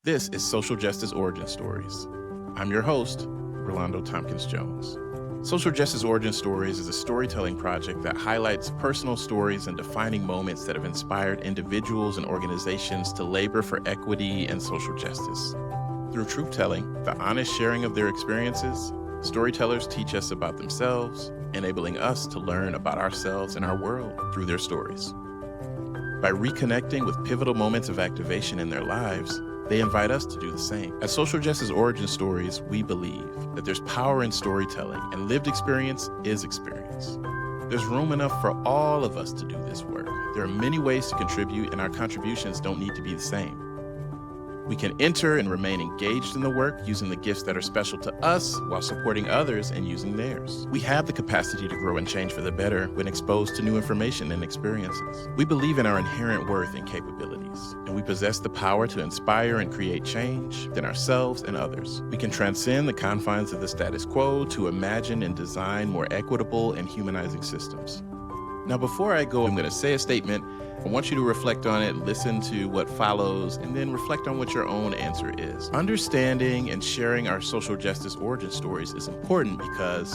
This is Social Justice Origin Stories. I'm your host, Relando Thompkins-Jones. Social Justice Origin Stories is a storytelling project that highlights personal stories and defining moments that have inspired individuals and organizations to labor for equity and social justice. Through truth-telling, the honest sharing of their experiences, storytellers teach us about themselves, enabling us to learn about ourselves and our world through their stories. By reconnecting with pivotal moments of activation in their lives, they invite us to do the same. At Social Justice Origin Stories, we believe that there's power in storytelling and lived experience is experience. There's room enough for all of us to do this work. There are many ways to contribute, and our contributions don't need to be the same. We can enter and remain engaged in the work using the gifts that are special to us while supporting others and using theirs. We have the capacity to grow and change for the better when exposed to new information and experiences. We believe in our inherent worth and capabilities, and we possess the power to inspire and create change within ourselves and others. We can transcend the confines of the status quo to imagine and design more equitable and humanizing systems. Now, before I go, I'm going to say a statement. I want you to reflect on it, listen to what follows, and then reflect on what your own answer is. Understanding and sharing our social justice origin stories is important because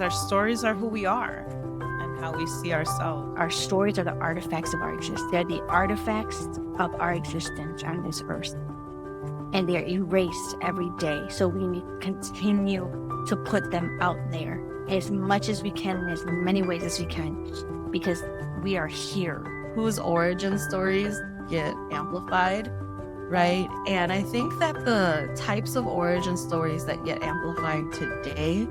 our stories are who we are and how we see ourselves. Our stories are the artifacts of our existence. They're the artifacts of our existence on this earth. And they're erased every day. So we need to continue to put them out there as much as we can, in as many ways as we can, because we are here. Whose origin stories get amplified, right? And I think that the types of origin stories that get amplified today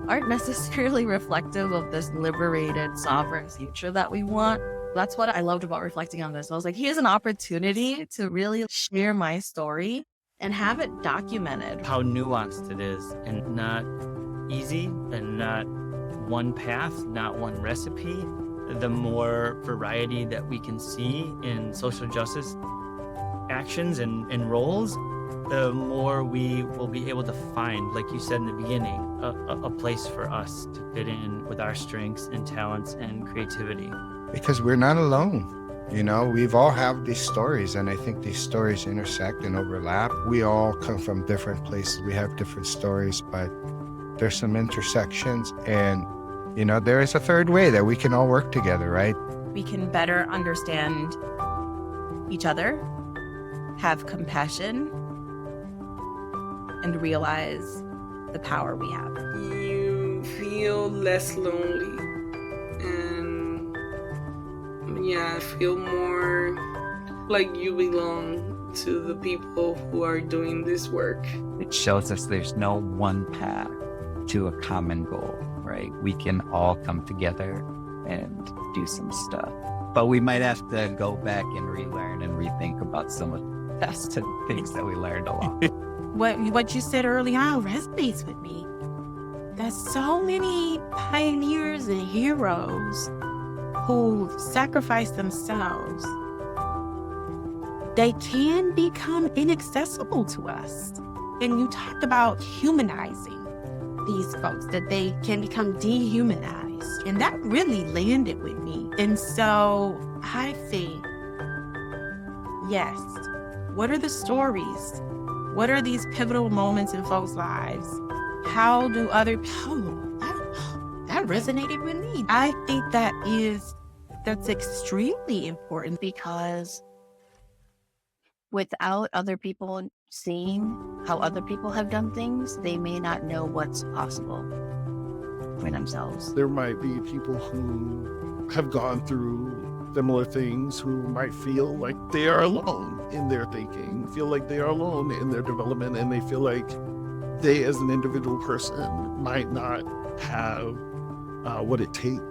aren't necessarily reflective of this liberated, sovereign future that we want. That's what I loved about reflecting on this. I was like, here's an opportunity to really share my story and have it documented. How nuanced it is, and not easy, and not one path, not one recipe. The more variety that we can see in social justice actions and roles, the more we will be able to find, like you said in the beginning, a place for us to fit in with our strengths and talents and creativity. Because we're not alone. You know, we've all have these stories, and I think these stories intersect and overlap. We all come from different places. We have different stories, but there's some intersections, and you know, there is a third way that we can all work together, right? We can better understand each other, have compassion, and realize the power we have. You feel less lonely, and feel more like you belong to the people who are doing this work. It shows us there's no one path to a common goal. Right? We can all come together and do some stuff. But we might have to go back and relearn and rethink about some of the best things that we learned along. What you said early on resonates with me. There's so many pioneers and heroes who sacrifice themselves. They can become inaccessible to us. And you talked about humanizing these folks, that they can become dehumanized. And that really landed with me. And so I think, yes, what are the stories? What are these pivotal moments in folks' lives? How do other people, that resonated with me. I think that's extremely important, because without other people seeing how other people have done things, they may not know what's possible for themselves. There might be people who have gone through similar things who might feel like they are alone in their thinking, feel like they are alone in their development, and they feel like they as an individual person might not have what it takes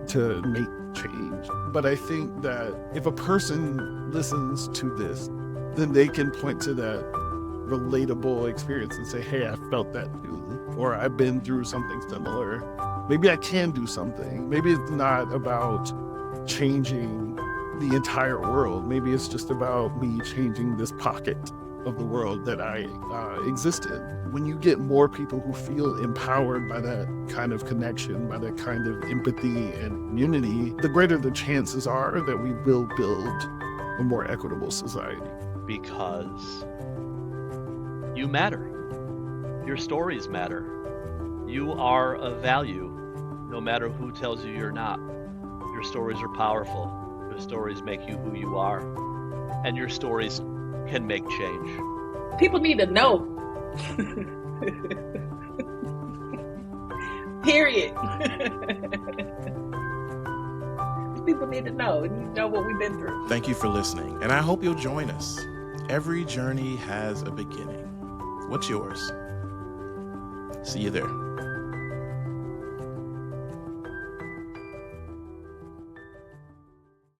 to make change. But I think that if a person listens to this, then they can point to that relatable experience and say, hey, I felt that too, or I've been through something similar. Maybe I can do something. Maybe it's not about changing the entire world. Maybe it's just about me changing this pocket of the world that I exist in. When you get more people who feel empowered by that kind of connection, by that kind of empathy and community, the greater the chances are that we will build a more equitable society. Because you matter. Your stories matter. You are of value, no matter who tells you you're not. Your stories are powerful. Your stories make you who you are. And your stories can make change. People need to know. Period. People need to know. You know what we've been through. Thank you for listening, and I hope you'll join us. Every journey has a beginning. What's yours? See you there.